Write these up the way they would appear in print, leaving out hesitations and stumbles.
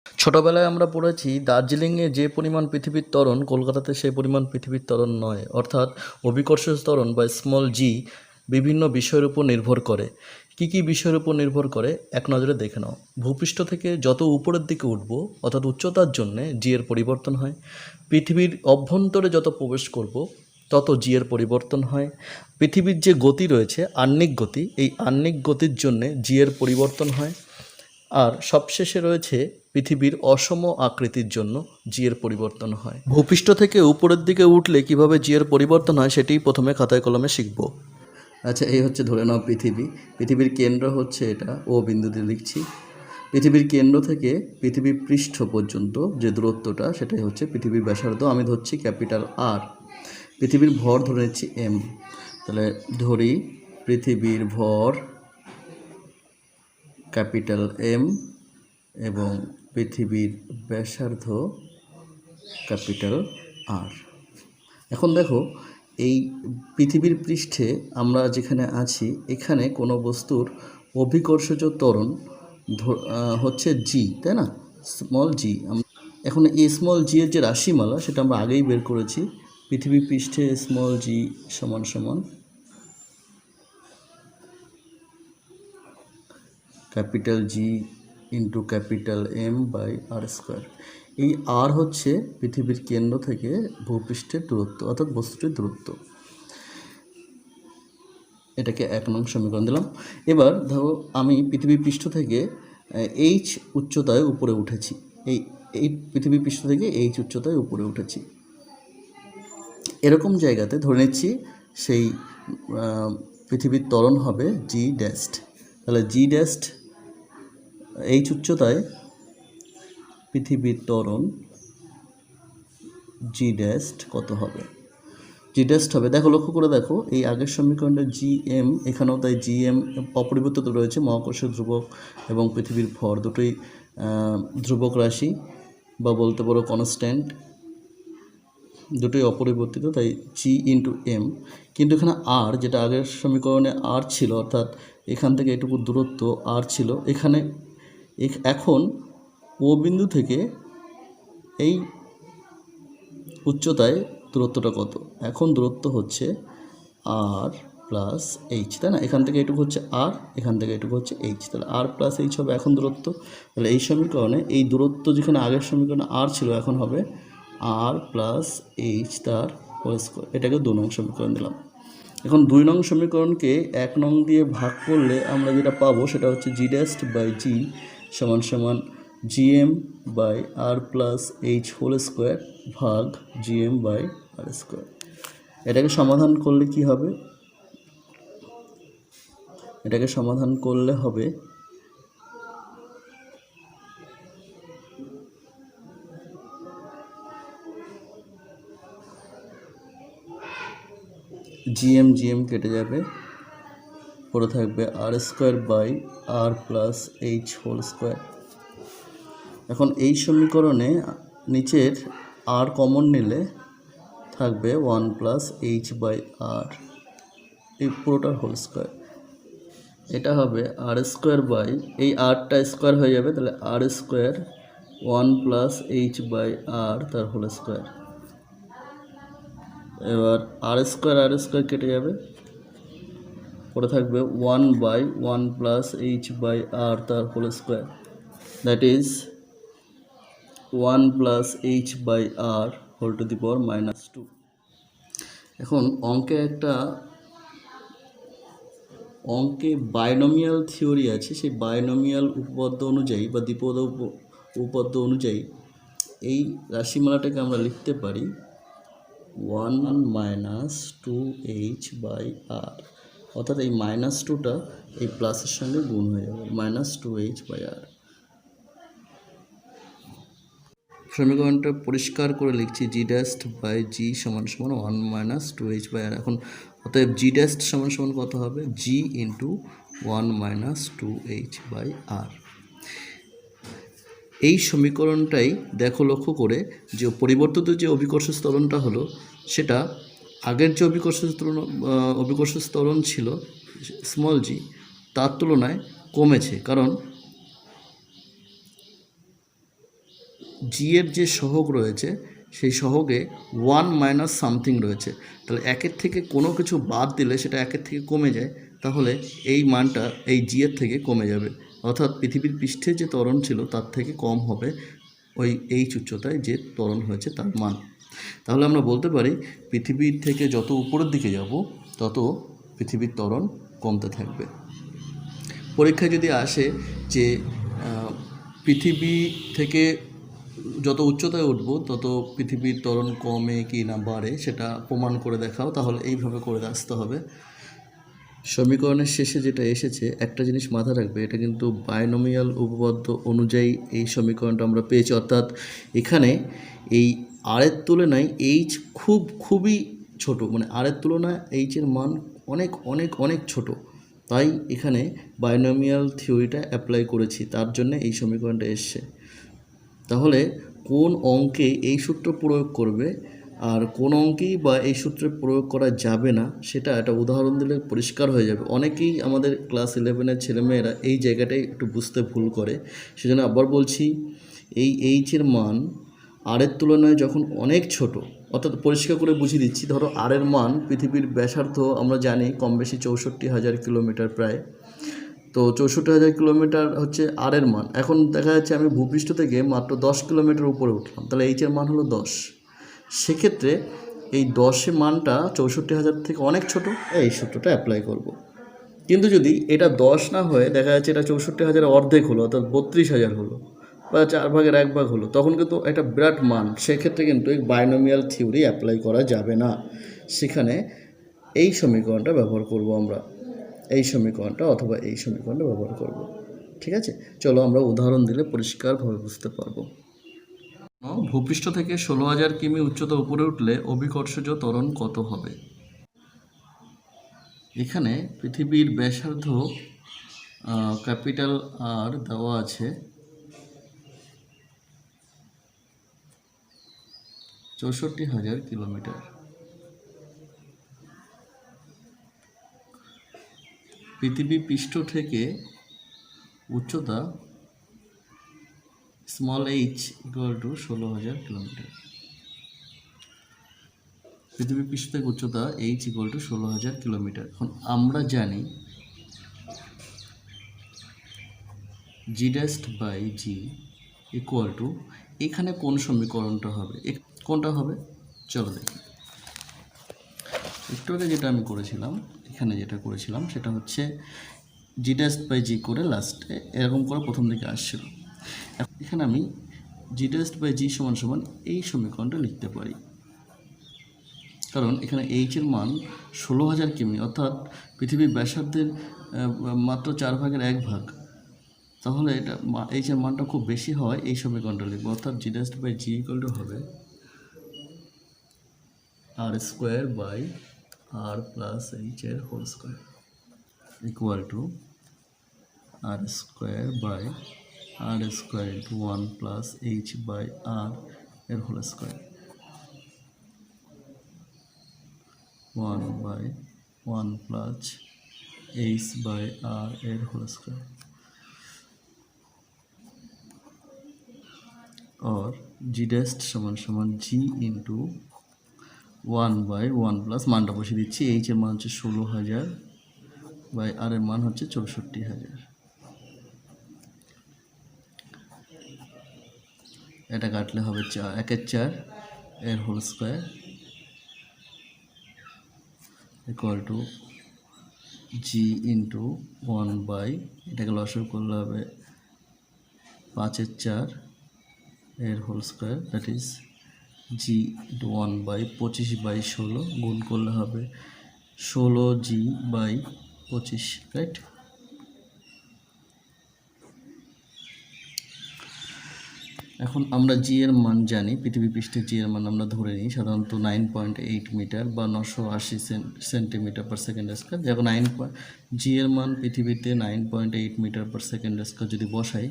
ছোটবেলায় আমরা পড়েছি দার্জিলিংয়ে যে পরিমাণ পৃথিবীর ত্বরণ কলকাতাতে সেই পরিমাণ পৃথিবীর ত্বরণ নয়, অর্থাৎ অভিকর্ষ ত্বরণ বা স্মল জি বিভিন্ন বিষয়ের উপর নির্ভর করে। কি কি বিষয়ের উপর নির্ভর করে এক নজরে দেখে নাও। ভূপৃষ্ঠ থেকে যত উপরের দিকে উঠব অর্থাৎ উচ্চতার জন্যে জি এর পরিবর্তন হয়। পৃথিবীর অভ্যন্তরে যত প্রবেশ করব তত জি এর পরিবর্তন হয়। পৃথিবীর যে গতি রয়েছে আহ্নিক গতি, এই আহ্নিক গতির জন্যে জি এর পরিবর্তন হয়। আর সবশেষে রয়েছে পৃথিবীর অসম আকৃতির জন্য জি এর পরিবর্তন হয়। ভূপৃষ্ঠ থেকে উপরের দিকে উঠলে কিভাবে জি এর পরিবর্তন হয় সেটিই প্রথমে খাতায় কলমে শিখব। আচ্ছা, এই হচ্ছে ধরে নাও পৃথিবী। পৃথিবীর কেন্দ্র হচ্ছে এটা, ও বিন্দুতে লিখছি। পৃথিবীর কেন্দ্র থেকে পৃথিবীর পৃষ্ঠ পর্যন্ত যে দূরত্বটা সেটাই হচ্ছে পৃথিবীর ব্যাসার্ধ। আমি ধরছি ক্যাপিটাল আর। পৃথিবীর ভর ধরে নিচ্ছি এম। তাহলে ধরি পৃথিবীর ভর ক্যাপিটাল এম এবং পৃথিবীর ব্যাসার্ধ ক্যাপিটাল আর। এখন দেখো, এই পৃথিবীর পৃষ্ঠে আমরা যেখানে আছি এখানে কোনো বস্তুর অভিকর্ষজ ত্বরণ হচ্ছে জি, তাই না? স্মল জি। এখন এই স্মল জি এর যে রাশিমালা সেটা আমরা আগেই বের করেছি। পৃথিবী পৃষ্ঠে স্মল জি সমান সমান capital G into capital M by R square. এই আর হচ্ছে পৃথিবীর কেন্দ্র থেকে ভূপৃষ্ঠের দূরত্ব, অর্থাৎ বস্তুটির দূরত্ব। এটাকে 1 নং সমীকরণ দিলাম। এবার ধরো আমি পৃথিবী পৃষ্ঠ থেকে এইচ উচ্চতায় উপরে উঠেছি। এই পৃথিবী পৃষ্ঠ থেকে এইচ উচ্চতায় উপরে উঠেছি। এরকম জায়গাতে ধরে নিচ্ছি সেই পৃথিবীর ত্বরণ হবে জি ড্যাস্ট। তাহলে জি ড্যাস্ট এইচ উচ্চতায় পৃথিবীর ত্বরণ জি ড্যাস্ট কত হবে? জি ড্যাস্ট হবে, দেখো লক্ষ্য করে দেখো, এই আগের সমীকরণটা জি এম, এখানেও তাই জি এম অপরিবর্তিত রয়েছে। মহাকর্ষ ধ্রুবক এবং পৃথিবীর ভর দুটোই ধ্রুবক রাশি বা বলতে পারো কনস্ট্যান্ট, দুটোই অপরিবর্তিত, তাই জি ইন্টু এম। কিন্তু এখানে আর, যেটা আগের সমীকরণে আর ছিল, অর্থাৎ এখান থেকে এটুকু দূরত্ব আর ছিল, এখানে এখন ও বিন্দু থেকে এই উচ্চতায় দূরত্বটা কত? এখন দূরত্ব হচ্ছে আর প্লাস এইচ, তাই না? এখান থেকে এটুকু হচ্ছে আর, এখান থেকে এটুকু হচ্ছে এইচ, তাহলে আর প্লাস এইচ হবে এখন দূরত্ব। তাহলে এই সমীকরণে এই দূরত্ব যেখানে আগের সমীকরণে আর ছিল এখন হবে আর প্লাস এইচ তার হোল স্কোয়ার। এটাকে 2 নং সমীকরণ দিলাম। এখন 2 নং সমীকরণকে 1 নং দিয়ে ভাগ করলে আমরা যেটা পাবো সেটা হচ্ছে জি ড্যাস্ট বাই জি সমান সমান GM by R plus H whole square ভাগ জিএম বাই আর স্কোয়ার। এটাকে সমাধান করলে কি হবে? এটাকে সমাধান করলে হবে জিএম জিএম কেটে যাবে, পড়ে থাকবে R square by R plus H whole square. এখন এই সমীকরণে নিচের আর কমন নিলে থাকবে 1 প্লাস এইচ বাই আর, এই পুরোটার হোল স্কোয়ার। এটা হবে আর স্কোয়ার বাই, এই আরটা স্কোয়ার হয়ে যাবে, তাহলে আর square 1 plus H by R তার হোল স্কোয়ার। এবার আর স্কোয়ার কেটে যাবে, পরে থাকবে 1 by 1 plus H by R তার whole square, that is 1 plus H by R whole to the power -2। এখন অঙ্কে বাইনোমিয়াল থিওরি আছে, সেই বাইনোমিয়াল উপপাদ্য অনুযায়ী বা দ্বিপদ উপপাদ্য অনুযায়ী এই রাশিমালাটাকে আমরা লিখতে পারি 1 মাইনাস 2h বাই আর, অর্থাৎ এই -2টা এই প্লাসের সঙ্গে গুণ হয়ে যাবে, -2h বাই আর। সমীকরণটা পরিষ্কার করে লিখছি, জি ড্যাস্ট বাই জি সমান সমান 1 মাইনাস 2h বাই আর। এখন অতএব জি ড্যাস্ট সমান সমান কত হবে? জি ইন্টু 1 মাইনাস 2h বাই আর। এই সমীকরণটাই দেখো লক্ষ্য করে যে পরিবর্তিত যে অভিকর্ষ ত্বরণটা হলো সেটা আগের যে অভিকর্ষ ত্বরণ ছিল স্মল জি, তার তুলনায় কমেছে, কারণ জি এর যে সহগ রয়েছে সেই সহগে 1 মাইনাস সামথিং রয়েছে, তাহলে একের থেকে কোনো কিছু বাদ দিলে সেটা একের থেকে কমে যায়, তাহলে এই মানটা এই জি এর থেকে কমে যাবে, অর্থাৎ পৃথিবীর পৃষ্ঠে যে ত্বরণ ছিল তার থেকে কম হবে ওই এইচ উচ্চতায় যে ত্বরণ হয়েছে তার মান। তাহলে আমরা বলতে পারি পৃথিবীর থেকে যত উপরের দিকে যাব তত পৃথিবীর ত্বরণ কমতে থাকবে। পরীক্ষায় যদি আসে যে পৃথিবী থেকে যত উচ্চতায় উঠব তত পৃথিবীর ত্বরণ কমে কি না বাড়ে সেটা প্রমাণ করে দেখাও, তাহলে এইভাবে করে আসতে হবে। সমীকরণের শেষে যেটা এসেছে একটা জিনিস মাথায় রাখবে, এটা কিন্তু বাইনোমিয়াল উপপাদ্য অনুযায়ী এই সমীকরণটা আমরা পেয়েছি, অর্থাৎ এখানে এই আরের তুলনায় এইচ খুবই ছোট, মানে আরের তুলনায় এইচের মান অনেক অনেক অনেক ছোট, তাই এখানে বাইনোমিয়াল থিওরিটা অ্যাপ্লাই করেছি, তার জন্য এই সমীকরণটা এসছে। তাহলে কোন অঙ্কে এই সূত্র প্রয়োগ করবে আর কোন অঙ্কেই বা এই সূত্রে প্রয়োগ করা যাবে না সেটা একটা উদাহরণ দিলে পরিষ্কার হয়ে যাবে। অনেকেই আমাদের ক্লাস 11-এর ছেলেমেয়েরা এই জায়গাটাই একটু বুঝতে ভুল করে, সেজন্য আবার বলছি, এই এইচের মান আরের তুলনায় যখন অনেক ছোট, অর্থাৎ পরিষ্কার করে বুঝিয়ে দিচ্ছি, ধরো আরের মান পৃথিবীর ব্যাসার্ধ আমরা জানি কম বেশি 64,000 কিলোমিটার প্রায়, তো 64,000 কিলোমিটার হচ্ছে আরের মান। এখন দেখা যাচ্ছে আমি ভূপৃষ্ঠ থেকে মাত্র 10 কিলোমিটার উপরে উঠলাম, তাহলে এইচের মান হলো 10। সেক্ষেত্রে এই 10 মানটা 64,000 থেকে অনেক ছোট, এই সূত্রটা অ্যাপ্লাই করব। কিন্তু যদি এটা 10 না হয়ে দেখা যাচ্ছে এটা 64,000 অর্ধেক হলো, অর্থাৎ 32,000 হলো বা 4 ভাগের 1 ভাগ হলো, তখন কিন্তু একটা বিরাট মান, সেক্ষেত্রে কিন্তু এই বাইনোমিয়াল থিওরি অ্যাপ্লাই করা যাবে না, সেখানে এই সমীকরণটা ব্যবহার করব আমরা, এই সমীকরণটা অথবা এই সমীকরণটা ব্যবহার করব। ঠিক আছে, চলো আমরা উদাহরণ দিলে পরিষ্কারভাবে বুঝতে পারবো। ভূপৃষ্ঠ থেকে 16,000 কিমি উচ্চতা উপরে উঠলে অভিকর্ষজ ত্বরণ কত হবে? এখানে পৃথিবীর ব্যাসার্ধ ক্যাপিটাল আর দেওয়া আছে 64,000 কিলোমিটার। পৃথিবী পৃষ্ঠ থেকে উচ্চতা small H equal to 16,000 kilometre. পৃথিবী পৃষ্ঠ থেকে উচ্চতা এইচ ইকুয়াল টু 16,000 কিলোমিটার। এখন আমরা জানি জি dash by G equal two, এখানে কোন সমীকরণটা হবে, কোনটা হবে চলো দেখি। একটু আগে যেটা আমি করেছিলাম, এখানে যেটা করেছিলাম সেটা হচ্ছে জি ড্যাস্ট বাই জি করে লাস্টে এরকম করে প্রথম দিকে আসছিল। এখানে আমি জি ড্যাস্ট বাই জি সমান সমান এই সমীকরণটা লিখতে পারি, কারণ এখানে এইচের মান 16,000 কিমি, অর্থাৎ পৃথিবীর ব্যাসার্ধের মাত্র 4 ভাগের 1 ভাগ, তাহলে এটা এইচের মানটা খুব বেশি হয়, এই সমীকরণটা লিখবো, অর্থাৎ G dash by G equal to হবে R square by R plus H এর whole square equal to R square by R square into 1 plus H by R এর whole square 1 by 1 plus H by R এর whole square और जी ড্যাস্ট সমান সমান জি into 1 by 1 plus মানটা বসিয়ে দিচ্ছি, H এর মান হচ্ছে 16,000 বাই আর এর মান হচ্ছে 64,000, এটা কাটলে হবে 1/4 এর whole square equal to g into 1 by, এটাকে লসাগু করলে হবে 5/4 এর whole square, that is g into 1 by 25/16 গুণ করলে হবে 16 জি বাই 25, রাইট। এখন আমরা জি এর মান জানি, পৃথিবী পৃষ্ঠের জি এর মান আমরা ধরে নিই সাধারণত 9.8 মিটার বা 980 সেন্টিমিটার পার সেকেন্ড স্কোয়ার। যখন জি এর মান পৃথিবীতে 9.8 মিটার পার সেকেন্ড স্কোয়ার যদি বসাই,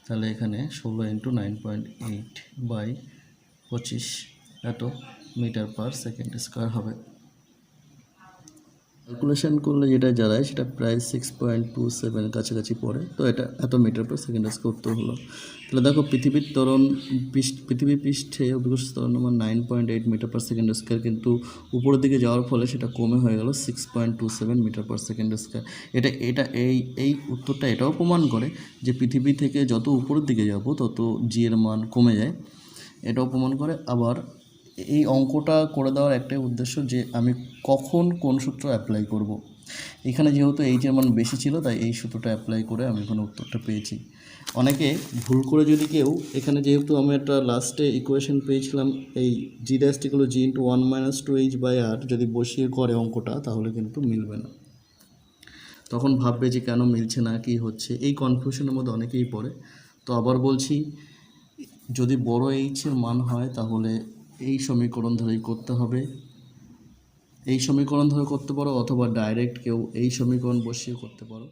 তাহলে এখানে 16 ইন্টু 9.8 বাই 25 এত মিটার পার সেকেন্ড স্কোয়ার হবে। ক্যালকুলেশন করলে যেটা দাঁড়ায় সেটা প্রায় 6.27 কাছাকাছি পড়ে। তো এটা এত মিটার পার সেকেন্ড স্কোয়ার উত্তর হলো। তাহলে দেখো পৃথিবীর ত্বরণ পৃথিবী পৃষ্ঠে অভিকর্ষ ত্বরণ আমার 9.8 মিটার পার সেকেন্ড স্কোয়ার, কিন্তু উপরের দিকে যাওয়ার ফলে সেটা কমে হয়ে গেল 6.27 মিটার পার সেকেন্ড স্কোয়ার। এটা এটা এই উত্তরটা এটাও প্রমাণ করে যে পৃথিবী থেকে যত উপরের দিকে যাব তত জি এর মান কমে যায়, এটাও প্রমাণ করে। আবার এই অঙ্কটা করে দেওয়ার একটাই উদ্দেশ্য যে আমি কখন কোন সূত্র অ্যাপ্লাই করব। এখানে যেহেতু এইচ এর মান বেশি ছিল তাই এই সূত্রটা অ্যাপ্লাই করে আমি এখানে উত্তরটা পেয়েছি। অনেকে ভুল করে যদি কেউ এখানে, যেহেতু আমি একটা লাস্টে ইকুয়েশন পেয়েছিলাম এই G dash equal G into 1 - 2h/r, যদি বসিয়ে করে অঙ্কটা তাহলে কিন্তু মিলবে না। তখন ভাববে যে কেন মিলছে না, কি হচ্ছে, এই কনফিউশনের মধ্যে অনেকেই পড়ে। তো আবার বলছি, যদি বড় এইচের মান হয় তাহলে এই সমীকরণ ধরেই করতে হবে, এই সমীকরণ ধরে করতে পারো, অথবা ডাইরেক্ট কেউ এই সমীকরণ বসিয়ে করতে পারো।